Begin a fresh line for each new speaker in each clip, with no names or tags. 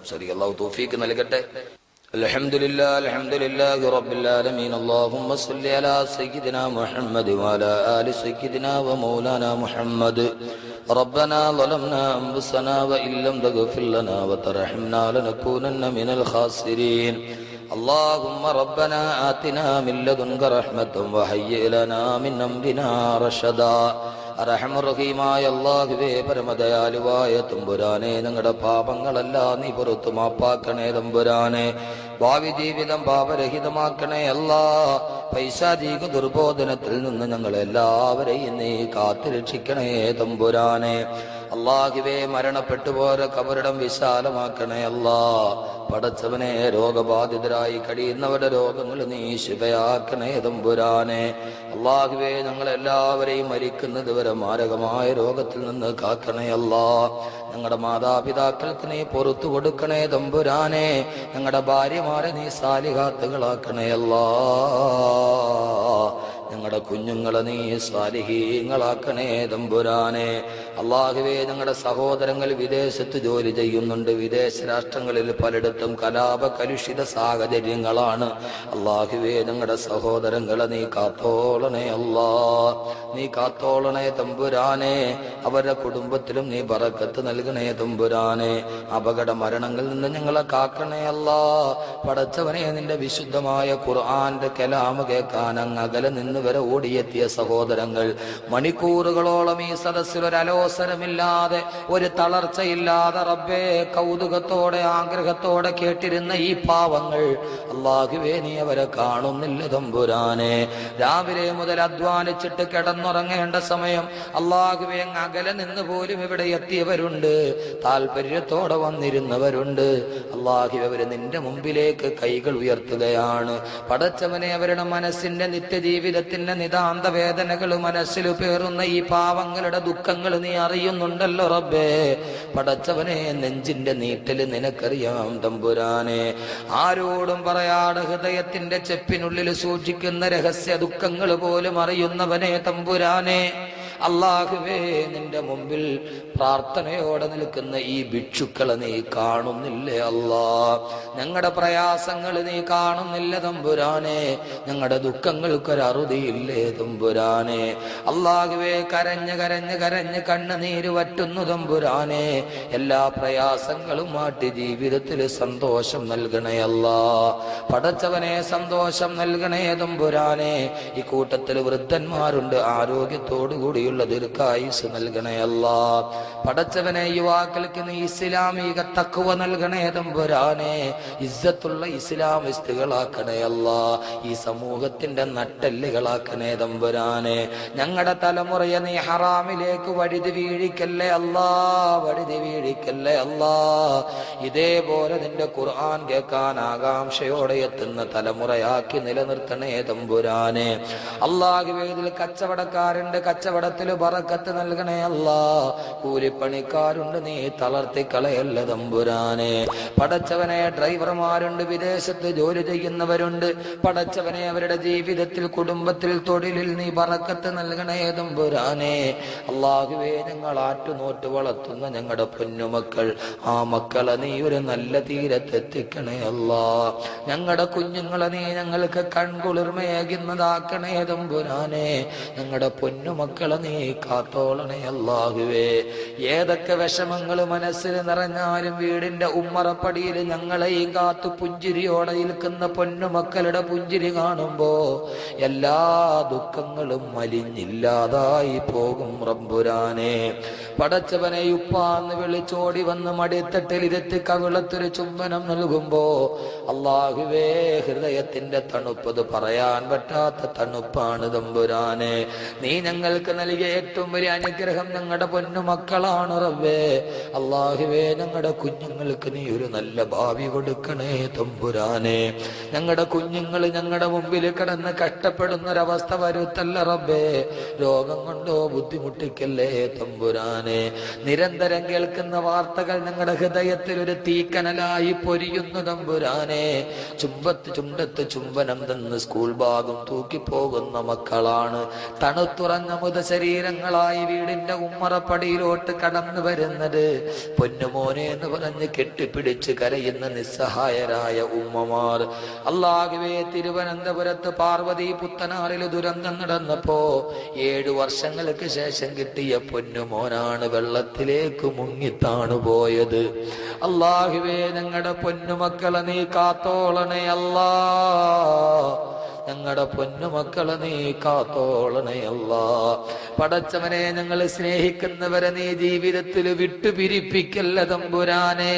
സംസാരിക്കുക. അല്ലാഹു തൗഫീഖ് നൽകട്ടെ. അൽഹംദുലില്ലാഹി റബ്ബിൽ ആലമീൻ. അല്ലാഹുമ്മ സ്വല്ലി അലാ സയ്യിദിനാ മുഹമ്മദ് വഅലാ ആലി സയ്യിദിനാ വമൗലാനാ മുഹമ്മദ്. റബ്ബനാ ളലംനാ അൻഫുസനാ വഇൻ ലം തഗ്ഫിർ ലനാ വതർഹംനാ ലനകൂനന്ന മിനൽ ഖാസിരീൻ. اللهم ربنا آتنا من لدنك رحمة وهيئ لنا من أمرنا رشدا. അർഹമർറഹീമായ അല്ലാഹുവേ, പരമദയാലുവായ തമ്പുരാനെ, ഞങ്ങളുടെ പാപങ്ങളെല്ലാം നീ പുറത്തു മാപ്പാക്കണേ തമ്പുരാനെ. ഭാവി ജീവിതം പാപരഹിതമാക്കണേ അല്ലാ. പൈശാചിക ദുർബോധനത്തിൽ നിന്ന് ഞങ്ങളെല്ലാവരെയും നീ കാത്തുരക്ഷിക്കണേ തമ്പുരാനെ. അല്ലാഹുവേ, മരണപ്പെട്ടു പോര കബറിടം വിശാലമാക്കണേ അല്ലാ. പടച്ചവനെ, രോഗബാധിതരായി കഴിയുന്നവരുടെ രോഗങ്ങൾ നീ ശിഫയാക്കണേ തമ്പുരാനെ. അല്ലാഹുവേ, ഞങ്ങളെല്ലാവരെയും മരിക്കുന്നത് വരെ മാരകമായ രോഗത്തിൽ നിന്ന് കാക്കണേ അല്ലാ. ഞങ്ങളുടെ മാതാപിതാക്കൾക്ക് നീ പുറത്തു കൊടുക്കണേ തമ്പുരാനെ. ഞങ്ങളുടെ ഭാര്യമാരെ നീ സാലിഹാത്തുകളാക്കണേ അല്ലാ. ഞങ്ങളുടെ കുഞ്ഞുങ്ങളെ നീ സാലിഹീങ്ങളാക്കണേ തമ്പുരാനെ. അല്ലാഹുവേ, ഞങ്ങളുടെ സഹോദരങ്ങൾ വിദേശത്ത് ജോലി ചെയ്യുന്നുണ്ട്. വിദേശ രാഷ്ട്രങ്ങളിൽ പലയിടത്തും കലാപകലുഷിത സാഹചര്യങ്ങളാണ്. അല്ലാഹുവേ, ഞങ്ങളുടെ സഹോദരങ്ങളെ നീ കാത്തോളണേ അല്ലാ. നീ കാത്തോളണേ തമ്പുരാനെ. അവരുടെ കുടുംബത്തിലും നീ ബറക്കത്ത് നൽകണേ തമ്പുരാനെ. അപകട മരണങ്ങളിൽ നിന്ന് ഞങ്ങളെ കാക്കണേ അല്ലാ. പടച്ചവനെ, നിന്റെ വിശുദ്ധമായ ഖുർആന്റെ കലാമ് കേൾക്കാൻ അങ്ങ് അകലെ നിന്ന് വരെ ഓടിയെത്തിയ സഹോദരങ്ങൾ, മണിക്കൂറുകളോളം ഈ സദസ്സിൽ ഒരു അലോസരമില്ലാതെ, ഒരു തളർച്ചയില്ലാതെ റബ്ബേ കൗതുകത്തോടെ ആഗ്രഹത്തോടെ കേട്ടിരുന്ന ഈ പാവങ്ങൾ, അല്ലാഹുവേ, നീ അവരെ കാണുന്നില്ല തമ്പുരാനെ. രാവിലെ മുതൽ അധ്വാനിച്ചിട്ട് കിടന്നുറങ്ങേണ്ട സമയം അല്ലാഹുവേ അകലെ നിന്ന് പോലും ഇവിടെ എത്തിയവരുണ്ട്. താല്പര്യത്തോടെ വന്നിരുന്നവരുണ്ട്. അല്ലാഹുവേ, അവര് നിന്റെ മുമ്പിലേക്ക് കൈകൾ ഉയർത്തുകയാണ്. പടച്ചവനെ, അവരുടെ മനസ്സിന്റെ നിത്യജീവിതത്തിന്റെ നിതാന്ത വേദനകൾ മനസ്സിൽ പേറുന്ന ഈ പാവങ്ങളുടെ ദുഃഖങ്ങൾ നീ അറിയുന്നുണ്ടല്ലോ റബ്ബേ. പടച്ചവനെ, നെഞ്ചിന്റെ നീറ്റല് നിനക്കറിയാം തമ്പുരാനെ. ആരോടും പറയാതെ ഹൃദയത്തിന്റെ ചെപ്പിനുള്ളിൽ സൂക്ഷിക്കുന്ന രഹസ്യ ദുഃഖങ്ങൾ പോലും അറിയുന്നവനെ തമ്പുരാനെ. അല്ലാഹുവേ, നിന്റെ മുമ്പിൽ പ്രാർത്ഥനയോടെ നിൽക്കുന്ന ഈ ഭിക്ഷുക്കളെ നീ കാണുന്നില്ലേ അല്ലാ? ഞങ്ങളുടെ പ്രയാസങ്ങൾ നീ കാണുന്നില്ല തമ്പുരാനെ. ഞങ്ങളുടെ ദുഃഖങ്ങൾക്കൊരറുതിയില്ലേ തമ്പുരാനെ. അല്ലാഹുവേ, കരഞ്ഞ് കരഞ്ഞ് കരഞ്ഞ് കണ്ണുനീര് വറ്റുന്നു തമ്പുരാനെ. എല്ലാ പ്രയാസങ്ങളും മാറ്റി ജീവിതത്തിൽ സന്തോഷം നൽകണേ അല്ലാ. പടച്ചവനെ, സന്തോഷം നൽകണേ തമ്പുരാനെ. ഈ കൂട്ടത്തിൽ വൃദ്ധന്മാരുണ്ട്, ആരോഗ്യത്തോടുകൂടി ദീർഘായുസ് നൽകണേ അല്ലാ. പടച്ചവനെ, യുവാക്കൾക്ക് നീ ഇസ്ലാമിക തഖ്വ നൽകണേ തമ്പുരാനെ. ഇസ്സത്തുള്ള ഇസ്ലാമിസ്റ്റുകളാക്കണേ അല്ലാ. ഈ സമൂഹത്തിന്റെ നട്ടെല്ലുകളാക്കണേ തമ്പുരാനെ. ഞങ്ങളുടെ തലമുറയെ നീ ഹറാമിലേക്ക് വഴുതി വീഴിക്കല്ലേ അല്ലാ. വഴുതി വീഴിക്കല്ലേ അല്ലാ. ഇതേപോലെ നിന്റെ ഖുർആൻ കേൾക്കാൻ ആകാംക്ഷയോടെ എത്തുന്ന തലമുറയാക്കി നിലനിർത്തണേ തമ്പുരാനെ. അല്ലാഹുവേ, ഇതിൽ കച്ചവടക്കാരുണ്ട്, കച്ചവടത്തിൽ ബറക്കത്ത് നൽകണേ അല്ലാ. കൂലിപ്പണിക്കാരുണ്ട്, നീ തളർത്തി കളയല്ല തമ്പുരാനെ. പടച്ചവനെ, ഡ്രൈവർമാരുണ്ട്, വിദേശത്ത് ജോലി ചെയ്യുന്നവരുണ്ട്. പടച്ചവനെ, അവരുടെ ജീവിതത്തിൽ, കുടുംബത്തിൽ, തൊഴിലിൽ നീ ബറക്കത്ത് നൽകണേ തമ്പുരാനെ. അല്ലാഹുവേ, ഞങ്ങൾ ആറ്റുനോറ്റ് വളർത്തുന്ന ഞങ്ങളുടെ പൊന്നുമക്കൾ, ആ മക്കളെ നീ ഒരു നല്ല തീരത്തെത്തിക്കണേ അല്ലാ. ഞങ്ങളുടെ കുഞ്ഞുങ്ങളെ നീ ഞങ്ങൾക്ക് കൺകുളിർമയേകുന്നതാക്കണേ തമ്പുരാനെ. ഞങ്ങളുടെ പൊന്നുമക്കളെ നീ കാത്തോളണേ അല്ലാഹുവേ. ഏതൊക്കെ വിഷമങ്ങൾ മനസ്സിൽ നിറഞ്ഞാലും വീടിന്റെ ഉമ്മറപ്പടിയിൽ ഞങ്ങളെയും കാത്തു പുഞ്ചിരിയോടെ നിൽക്കുന്ന പൊന്നുമക്കളുടെ പുഞ്ചിരി കാണുമ്പോ എല്ലാ ദുഃഖങ്ങളും മലിഞ്ഞില്ലാതായി പോകും റബ്ബുരാനെ. പടച്ചവനെ, ഉപ്പാന്ന് വിളിച്ചോടി വന്ന് മടിത്തട്ടിലിരുത്തി കവിളത്തൊരു ചുംബനം നൽകുമ്പോ അല്ലാഹുവേ, ഹൃദയത്തിന്റെ തണുപ്പത് പറയാൻ പറ്റാത്ത തണുപ്പാണ് തമ്പുരാനെ. നീ ഞങ്ങൾക്ക് നൽകിയ ഏറ്റവും വലിയ അനുഗ്രഹം ഞങ്ങളുടെ പൊന്നുമക്കളാണ് റബ്ബേ. അല്ലാഹുവേ, ഞങ്ങളുടെ കുഞ്ഞുങ്ങൾക്ക് നീ ഒരു നല്ല ഭാവി കൊടുക്കണേ തമ്പുരാനെ. ഞങ്ങളുടെ കുഞ്ഞുങ്ങൾ ഞങ്ങളുടെ മുമ്പിൽ കിടന്ന് കഷ്ടപ്പെടുന്നൊരവസ്ഥ വരുത്തല്ല റബ്ബേ. രോഗം കൊണ്ടോ ബുദ്ധിമുട്ടിക്കല്ലേ തമ്പുരാനെ. നിരന്തരം കേൾക്കുന്ന വാർത്തകൾ ഞങ്ങളുടെ ഹൃദയത്തിൽ ഒരു തീക്കനലായി പൊരിയുന്നു തമ്പുരാനെ. ചുണ്ടത്ത് ചുംബനം തന്ന് സ്കൂൾ ഭാഗം തൂക്കിപ്പോകുന്ന മക്കളാണ്. തണുത്തുറഞ്ഞ മുതശരീ ശരീരങ്ങളായി വീടിന്റെ ഉമ്മറപ്പടിയിലോട്ട് കടന്നു വരുന്നത്. പൊന്നുമോനെ എന്ന് പറഞ്ഞ് കെട്ടിപ്പിടിച്ച് കരയുന്ന നിസ്സഹായരായ ഉമ്മമാർ. അല്ലാഹുവേ, തിരുവനന്തപുരത്ത് പാർവതി പുത്തനാറിൽ ദുരന്തം നടന്നപ്പോ 7 വർഷങ്ങൾക്ക് ശേഷം കിട്ടിയ പൊന്നുമോനാണ് വെള്ളത്തിലേക്ക് മുങ്ങിത്താണു പോയത്. അല്ലാഹുവേ, ഞങ്ങളുടെ പൊന്നുമക്കളെ നീ കാത്തോളണേ അല്ലാ. ഞങ്ങളുടെ പൊന്നുമക്കളെ നീ കാത്തോളണേ അല്ലാ. പടച്ചവനെ, ഞങ്ങൾ സ്നേഹിക്കുന്നവരെ നീ ജീവിതത്തിൽ വിട്ടുപിരിപ്പിക്കല്ല തമ്പുരാനെ.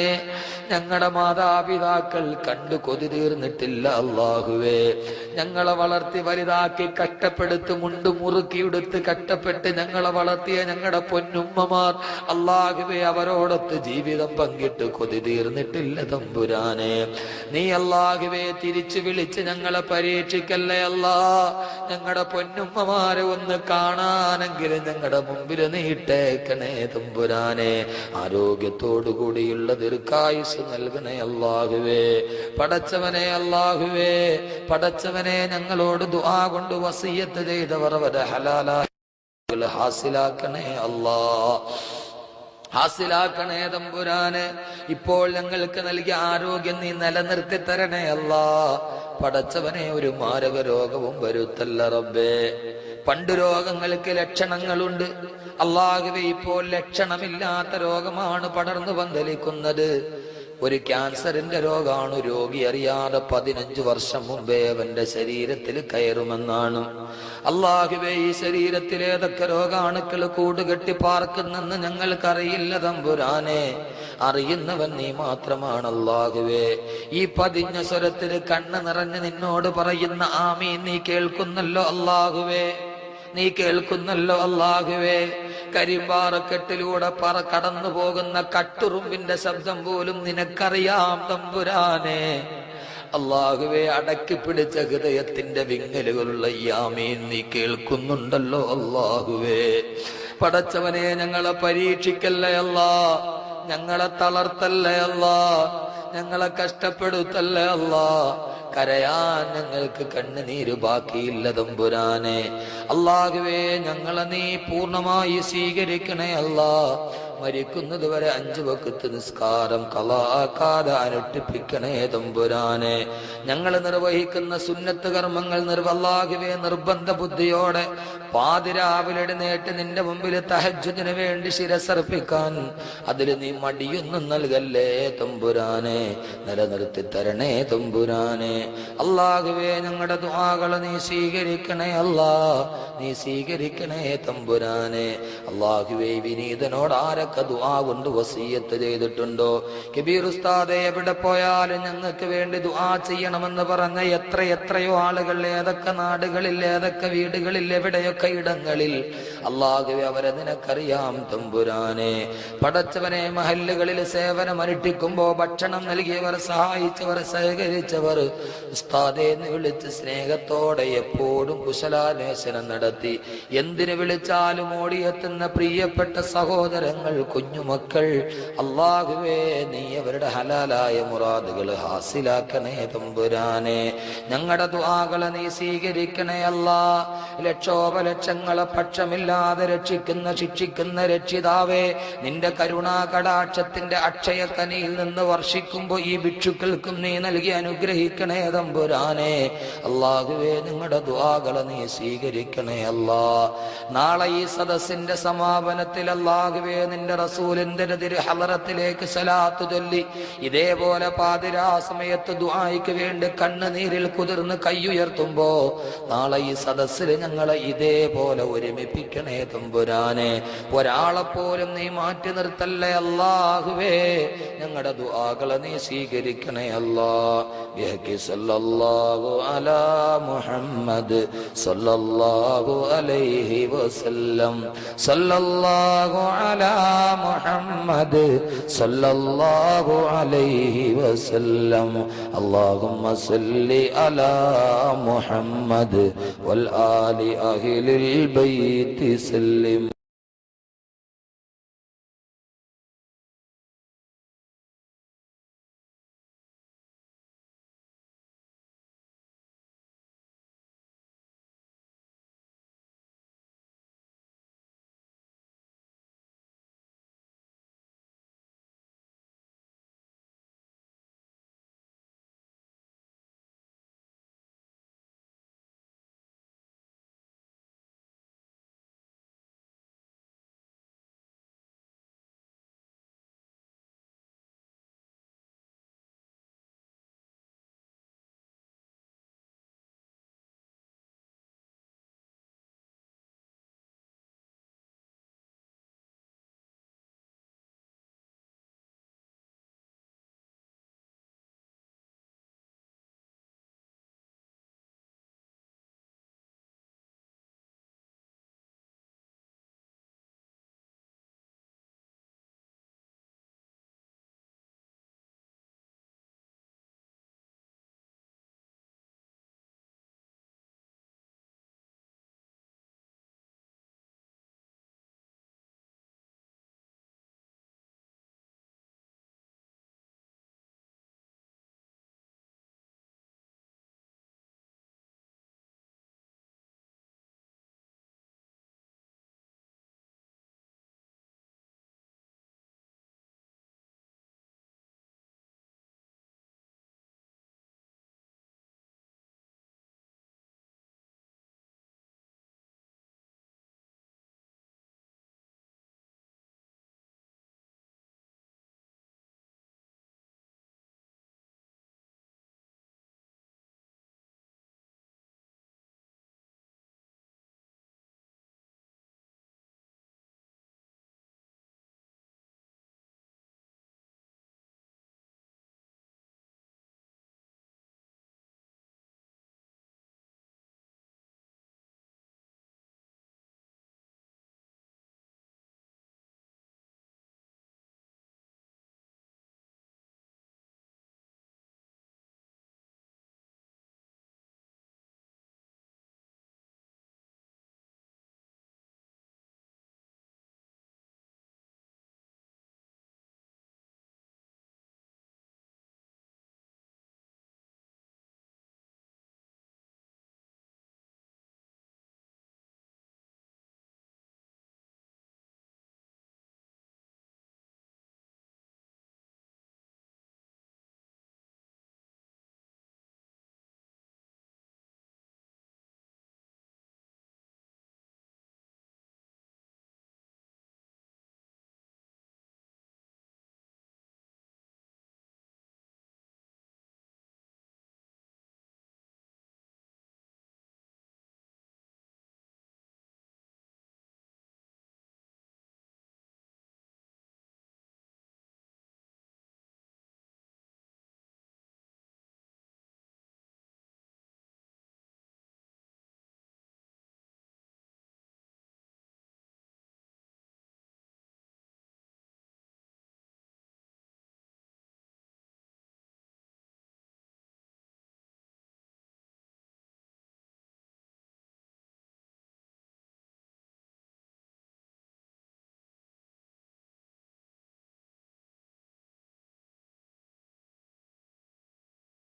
ഞങ്ങളുടെ മാതാപിതാക്കൾ കണ്ടു കൊതി തീർന്നിട്ടില്ല അല്ലാഹുവേ. ഞങ്ങളെ വളർത്തി വലുതാക്കി കഷ്ടപ്പെടുത്ത് മുണ്ടു മുറുക്കിയെടുത്ത് കഷ്ടപ്പെട്ട് ഞങ്ങളെ വളർത്തിയ ഞങ്ങളുടെ പൊന്നുമ്മമാർ അല്ലാഹുവേ, അവരോടൊത്ത് ജീവിതം പങ്കിട്ട് കൊതി തീർന്നിട്ടില്ല തമ്പുരാനെ. നീ അല്ലാഹുവേ തിരിച്ചു വിളിച്ച് ഞങ്ങളെ പരീക്ഷിക്കല്ലേ അല്ലാ. ഞങ്ങളുടെ പൊന്നുമ്മമാരെ ഒന്ന് കാണാനെങ്കിലും ഞങ്ങളുടെ മുമ്പിൽ നീട്ടേക്കണേ തമ്പുരാനെ. ആരോഗ്യത്തോടു കൂടിയുള്ള ദീർഘായുസ് നൽകണേ അല്ലാഹുവേ. പടച്ചവനെ അല്ലാഹുവേ, പടച്ചവനെ, ഞങ്ങളോട് ദുആ കൊണ്ട് വസിയത്ത് ചെയ്തവർ അവരെ ഹലാലായി ഹാസിലാക്കണേ അല്ലാ. ഹാസിലാക്കണേ തമ്പുരാനെ. ഇപ്പോൾ ഞങ്ങൾക്ക് നൽകിയ ആരോഗ്യം നീ നിലനിർത്തി തരണേ അല്ലാ. പടച്ചവനെ, ഒരു മാരക രോഗവും വരുത്തല്ല റബ്ബേ. പണ്ട് രോഗങ്ങൾക്ക് ലക്ഷണങ്ങളുണ്ട് അല്ലാഹുവേ, ഇപ്പോൾ ലക്ഷണമില്ലാത്ത രോഗമാണ് പടർന്നു പന്തലിക്കുന്നത്. ഒരു ക്യാൻസറിന്റെ രോഗമാണ്. രോഗി അറിയാതെ 15 വർഷം മുമ്പേ അവന്റെ ശരീരത്തിൽ കയറുമെന്നാണ്. അല്ലാഹുവേ, ഈ ശരീരത്തിൽ ഏതൊക്കെ രോഗാണുക്കൾ കൂടുകെട്ടി പാർക്കുന്നെന്ന് ഞങ്ങൾക്കറിയില്ല തമ്പുരാനെ. അറിയുന്നവൻ നീ മാത്രമാണ് അല്ലാഹുവേ. ഈ പതിഞ്ഞ സ്വരത്തിൽ കണ്ണ് നിറഞ്ഞ് നിന്നോട് പറയുന്ന ആമീൻ നീ കേൾക്കുന്നല്ലോ അല്ലാഹുവേ. നീ കേൾക്കുന്നല്ലോ അല്ലാഹുവേ. കരിമ്പാറക്കെട്ടിലൂടെ കടന്നു പോകുന്ന കട്ടുറുമ്പിന്റെ ശബ്ദം പോലും നിനക്കറിയാം തമ്പുരാനെ. അല്ലാഹുവേ, അടക്കി പിടിച്ച ഹൃദയത്തിന്റെ വിങ്ങലുകളുള്ള ഈ ആമീൻ നീ കേൾക്കുന്നുണ്ടല്ലോ അല്ലാഹുവേ. പടച്ചവനെ, ഞങ്ങളെ പരീക്ഷിക്കല്ലേ അല്ലാ. ഞങ്ങളെ തളർത്തല്ലേ അല്ലാ. ഞങ്ങളെ കഷ്ടപ്പെടുത്തല്ലേ അല്ലാ. കരയാൻ ഞങ്ങൾക്ക് കണ്ണുനീര് ബാക്കിയില്ല തമ്പുരാനെ. അല്ലാഹുവേ, ഞങ്ങളെ നീ പൂർണ്ണമായി സ്വീകരിക്കണേ അല്ലാ. മരിക്കുന്നത് വരെ 5 വക്ത് നിസ്കാരം ഖളാക്കാതെ അനുഷ്ഠിപ്പിക്കണേ തമ്പുരാനെ. ഞങ്ങൾ നിർവഹിക്കുന്ന സുന്നത്ത് കർമ്മങ്ങൾ അല്ലാഹുവേ നിർബന്ധ ബുദ്ധിയോടെ പാതിരാവിലെ എഴുന്നേറ്റ് നിന്റെ മുമ്പിൽ തഹജ്ജുദിന് വേണ്ടി ശിരസർപ്പിക്കാൻ അതിൽ നീ മടിയൊന്നും നൽകല്ലേ തമ്പുരാനെ. നിലനിർത്തി തരണേ തമ്പുരാനെ. അല്ലാഹുവേ, ഞങ്ങളുടെ ദുആകളെ നീ സ്വീകരിക്കണേ അല്ലാ. നീ സ്വീകരിക്കണേ തമ്പുരാനെ. അല്ലാഹുവേ, വിനീതനോട് ആരൊക്കെ ദുആ കൊണ്ട് വസിയത്ത് ചെയ്തിട്ടുണ്ടോ? കബീർ ഉസ്താദ് എവിടെ പോയാലും ഞങ്ങൾക്ക് വേണ്ടി ദുആ ചെയ്യണമെന്ന് പറഞ്ഞ എത്രയോ ആളുകൾ ഏതൊക്കെ നാടുകളിൽ, ഏതൊക്കെ വീടുകളിൽ, എവിടെയൊക്കെ ഇടങ്ങളിൽ അല്ലാഹുവേ അവരെ നിനക്കറിയാം തമ്പുരാനെ. പടച്ചവനെ, മഹല്ലുകളിൽ സേവനം അനുഷ്ഠിക്കുമ്പോ ഭക്ഷണം നൽകിയവർ, സഹായിച്ചവർ, സഹകരിച്ചവർ ഉസ്താദെ എന്ന് വിളിച്ച് സ്നേഹത്തോടെ എപ്പോഴും കുശലാന്വേഷണം നടത്തി എന്തിനു വിളിച്ചാലും ഓടിയെത്തുന്ന പ്രിയപ്പെട്ട സഹോദരങ്ങൾ, കുഞ്ഞുമക്കൾ, അല്ലാഹുവേ നീ അവരുടെ ഹലാലായ മുറാദുകൾ ഹാസിലാക്കണേ തമ്പുരാനെ. ഞങ്ങളുടെ ദുആകളെ നീ സ്വീകരിക്കണേ അല്ലാ. ലക്ഷോപലക്ഷങ്ങളെ പക്ഷമില്ലാതെ രക്ഷിക്കുന്ന ശിക്ഷിക്കുന്ന രക്ഷിതാവേ, നിന്റെ കരുണാ കടാക്ഷത്തിന്റെ അക്ഷയക്കനിയിൽ നിന്ന് വർഷിക്കുമ്പോ ഈ ഭിക്ഷുക്കൾക്കും നീ നൽകി അനുഗ്രഹിക്കണേ തമ്പുരാനെ. അല്ലാഹുവേ, നിങ്ങളുടെ ദുആകളെ നീ സ്വീകരിക്കണേ അല്ലാ. നാളെ ഈ സദസ്സിന്റെ സമാപനത്തിൽ അല്ലാഹുവേ നിന്റെ റസൂലിന്റെ ഹളറത്തിലേക്ക് സലാത്ത് ചൊല്ലി ഇതേപോലെ പാതിരാ സമയത്ത് ദുആയ്ക്ക് വേണ്ടി കണ്ണുനീരിൽ കുതിർന്ന് കൈയുയർത്തുമ്പോ നാളെ ഈ സദസ്സിൽ ഞങ്ങളെ ഇതേപോലെ ഒരുമിപ്പിക്കണേ തമ്പുരാനെ. ഒരാളെ പോലും നീ മാറ്റി നിർത്തല്ലേ അല്ലാഹുവേ. ഞങ്ങളുടെ ദുആകളെ നീ സ്വീകരിക്കണേ അല്ലാ. ബിഹഖി സല്ലല്ലാഹു അലാ മുഹമ്മദ് സല്ലല്ലാഹു അലൈഹി വസല്ലം. സല്ലല്ലാഹു അലാ മുഹമ്മദ് സല്ലല്ലാഹു അലൈഹി വസല്ലം. അല്ലാഹുമ്മ സല്ലി അലാ മുഹമ്മദ് വൽ ആലി അഹ്ലിൽ ബൈത്തി സല്ലിം.